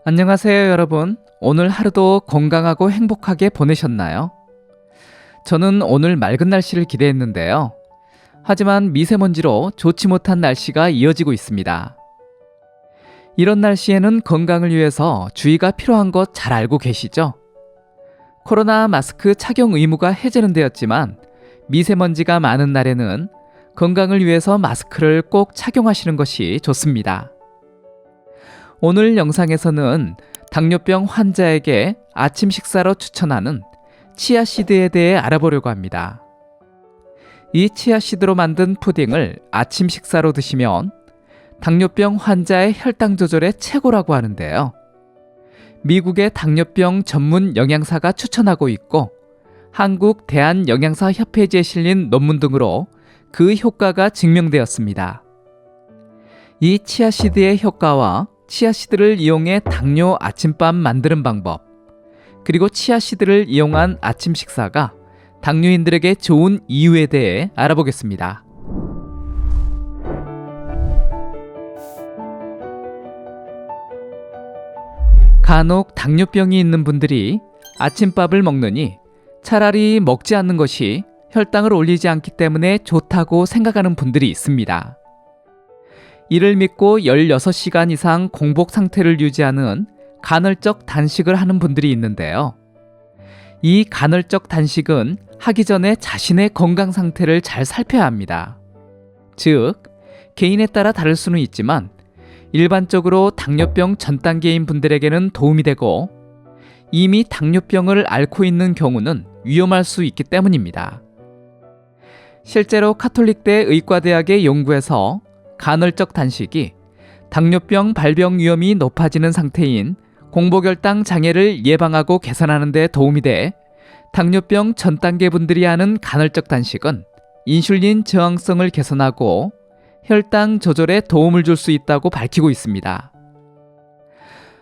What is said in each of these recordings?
안녕하세요, 여러분. 오늘 하루도 건강하고 행복하게 보내셨나요? 저는 오늘 맑은 날씨를 기대했는데요. 하지만 미세먼지로 좋지 못한 날씨가 이어지고 있습니다. 이런 날씨에는 건강을 위해서 주의가 필요한 것 잘 알고 계시죠? 코로나 마스크 착용 의무가 해제는 되었지만 미세먼지가 많은 날에는 건강을 위해서 마스크를 꼭 착용하시는 것이 좋습니다. 오늘 영상에서는 당뇨병 환자에게 아침 식사로 추천하는 치아씨드에 대해 알아보려고 합니다. 이 치아씨드로 만든 푸딩을 아침 식사로 드시면 당뇨병 환자의 혈당 조절에 최고라고 하는데요. 미국의 당뇨병 전문 영양사가 추천하고 있고 한국 대한영양사협회지에 실린 논문 등으로 그 효과가 증명되었습니다. 이 치아씨드의 효과와 치아씨드를 이용해 당뇨 아침밥 만드는 방법, 그리고 치아씨드를 이용한 아침 식사가 당뇨인들에게 좋은 이유에 대해 알아보겠습니다. 간혹 당뇨병이 있는 분들이 아침밥을 먹느니 차라리 먹지 않는 것이 혈당을 올리지 않기 때문에 좋다고 생각하는 분들이 있습니다. 이를 믿고 16시간 이상 공복 상태를 유지하는 간헐적 단식을 하는 분들이 있는데요. 이 간헐적 단식은 하기 전에 자신의 건강 상태를 잘 살펴야 합니다. 즉, 개인에 따라 다를 수는 있지만 일반적으로 당뇨병 전 단계인 분들에게는 도움이 되고 이미 당뇨병을 앓고 있는 경우는 위험할 수 있기 때문입니다. 실제로 카톨릭대 의과대학의 연구에서 간헐적 단식이 당뇨병 발병 위험이 높아지는 상태인 공복혈당 장애를 예방하고 개선하는 데 도움이 돼 당뇨병 전 단계 분들이 하는 간헐적 단식은 인슐린 저항성을 개선하고 혈당 조절에 도움을 줄 수 있다고 밝히고 있습니다.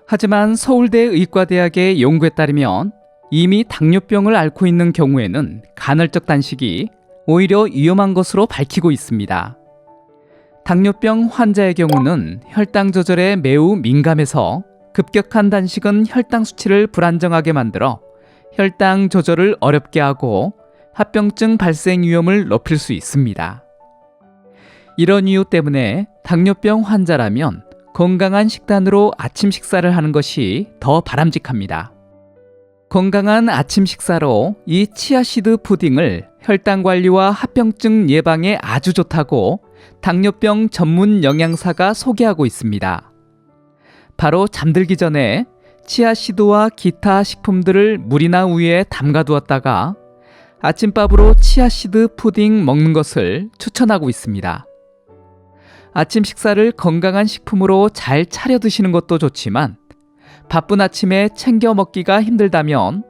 하지만 서울대 의과대학의 연구에 따르면 이미 당뇨병을 앓고 있는 경우에는 간헐적 단식이 오히려 위험한 것으로 밝히고 있습니다. 당뇨병 환자의 경우는 혈당 조절에 매우 민감해서 급격한 단식은 혈당 수치를 불안정하게 만들어 혈당 조절을 어렵게 하고 합병증 발생 위험을 높일 수 있습니다. 이런 이유 때문에 당뇨병 환자라면 건강한 식단으로 아침 식사를 하는 것이 더 바람직합니다. 건강한 아침 식사로 이 치아씨드 푸딩을 혈당 관리와 합병증 예방에 아주 좋다고 당뇨병 전문 영양사가 소개하고 있습니다. 바로 잠들기 전에 치아씨드와 기타 식품들을 물이나 우유에 담가두었다가 아침밥으로 치아씨드 푸딩 먹는 것을 추천하고 있습니다. 아침 식사를 건강한 식품으로 잘 차려 드시는 것도 좋지만 바쁜 아침에 챙겨 먹기가 힘들다면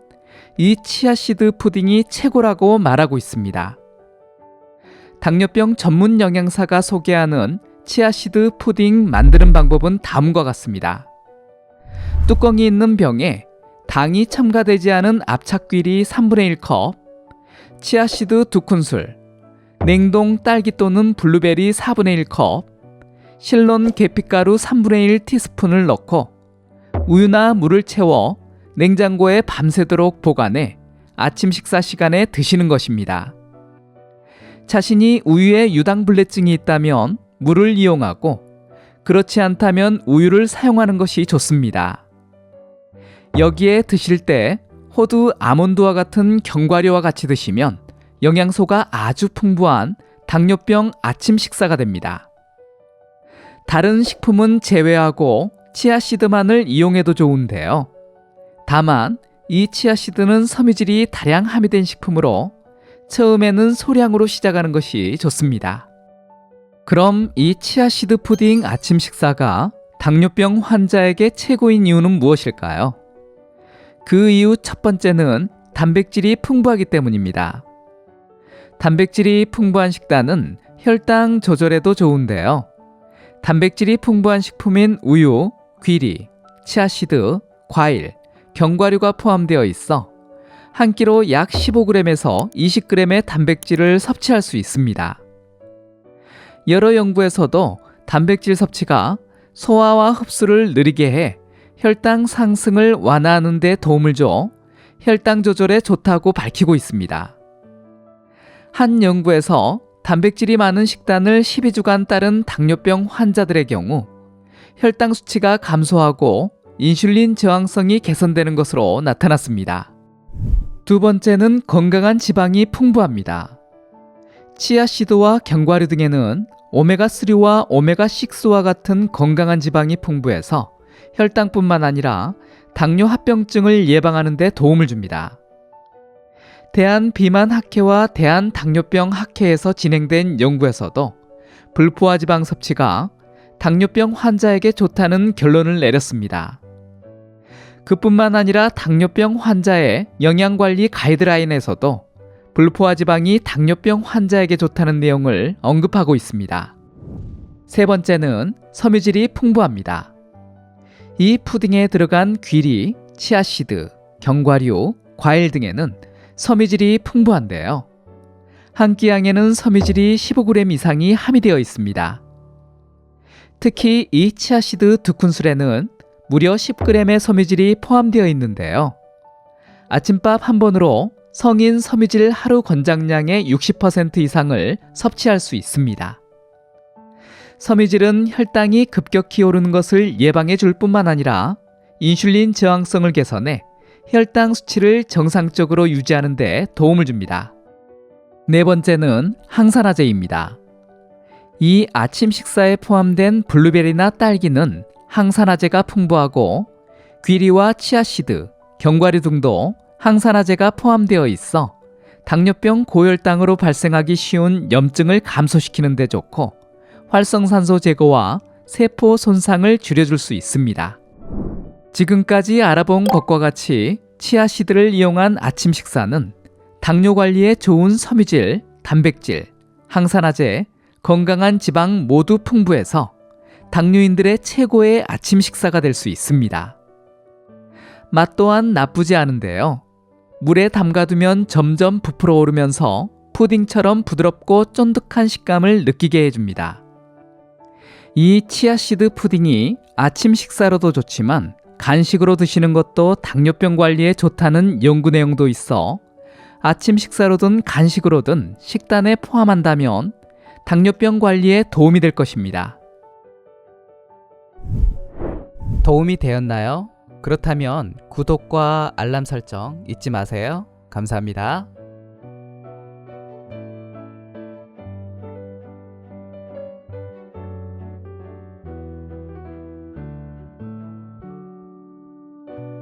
이 치아씨드 푸딩이 최고라고 말하고 있습니다. 당뇨병 전문 영양사가 소개하는 치아씨드 푸딩 만드는 방법은 다음과 같습니다. 뚜껑이 있는 병에 당이 첨가되지 않은 압착귀리 3분의 1컵, 치아씨드 2큰술, 냉동 딸기 또는 블루베리 4분의 1컵, 실론 계피가루 3분의 1티스푼을 넣고 우유나 물을 채워 냉장고에 밤새도록 보관해 아침 식사 시간에 드시는 것입니다. 자신이 우유에 유당불내증이 있다면 물을 이용하고 그렇지 않다면 우유를 사용하는 것이 좋습니다. 여기에 드실 때 호두, 아몬드와 같은 견과류와 같이 드시면 영양소가 아주 풍부한 당뇨병 아침 식사가 됩니다. 다른 식품은 제외하고 치아씨드만을 이용해도 좋은데요. 다만 이 치아씨드는 섬유질이 다량 함유된 식품으로 처음에는 소량으로 시작하는 것이 좋습니다. 그럼 이 치아씨드 푸딩 아침 식사가 당뇨병 환자에게 최고인 이유는 무엇일까요? 그 이유 첫 번째는 단백질이 풍부하기 때문입니다. 단백질이 풍부한 식단은 혈당 조절에도 좋은데요. 단백질이 풍부한 식품인 우유, 귀리, 치아씨드, 과일, 견과류가 포함되어 있어 한 끼로 약 15g에서 20g의 단백질을 섭취할 수 있습니다. 여러 연구에서도 단백질 섭취가 소화와 흡수를 느리게 해 혈당 상승을 완화하는 데 도움을 줘 혈당 조절에 좋다고 밝히고 있습니다. 한 연구에서 단백질이 많은 식단을 12주간 따른 당뇨병 환자들의 경우 혈당 수치가 감소하고 인슐린 저항성이 개선되는 것으로 나타났습니다. 두 번째는 건강한 지방이 풍부합니다. 치아씨드와 견과류 등에는 오메가3와 오메가6와 같은 건강한 지방이 풍부해서 혈당뿐만 아니라 당뇨 합병증을 예방하는 데 도움을 줍니다. 대한비만학회와 대한당뇨병학회에서 진행된 연구에서도 불포화 지방 섭취가 당뇨병 환자에게 좋다는 결론을 내렸습니다. 그뿐만 아니라 당뇨병 환자의 영양관리 가이드라인에서도 불포화 지방이 당뇨병 환자에게 좋다는 내용을 언급하고 있습니다. 세 번째는 섬유질이 풍부합니다. 이 푸딩에 들어간 귀리, 치아씨드, 견과류, 과일 등에는 섬유질이 풍부한데요. 한 끼양에는 섬유질이 15g 이상이 함유되어 있습니다. 특히 이 치아씨드 2큰술에는 무려 10g의 섬유질이 포함되어 있는데요. 아침밥 한 번으로 성인 섬유질 하루 권장량의 60% 이상을 섭취할 수 있습니다. 섬유질은 혈당이 급격히 오르는 것을 예방해 줄 뿐만 아니라 인슐린 저항성을 개선해 혈당 수치를 정상적으로 유지하는 데 도움을 줍니다. 네 번째는 항산화제입니다. 이 아침 식사에 포함된 블루베리나 딸기는 항산화제가 풍부하고 귀리와 치아씨드, 견과류 등도 항산화제가 포함되어 있어 당뇨병 고혈당으로 발생하기 쉬운 염증을 감소시키는 데 좋고 활성산소 제거와 세포 손상을 줄여줄 수 있습니다. 지금까지 알아본 것과 같이 치아씨드를 이용한 아침 식사는 당뇨 관리에 좋은 섬유질, 단백질, 항산화제, 건강한 지방 모두 풍부해서 당뇨인들의 최고의 아침 식사가 될 수 있습니다. 맛 또한 나쁘지 않은데요. 물에 담가두면 점점 부풀어 오르면서 푸딩처럼 부드럽고 쫀득한 식감을 느끼게 해줍니다. 이 치아씨드 푸딩이 아침 식사로도 좋지만 간식으로 드시는 것도 당뇨병 관리에 좋다는 연구 내용도 있어 아침 식사로든 간식으로든 식단에 포함한다면 당뇨병 관리에 도움이 될 것입니다. 도움이 되었나요? 그렇다면 구독과 알람 설정 잊지 마세요. 감사합니다.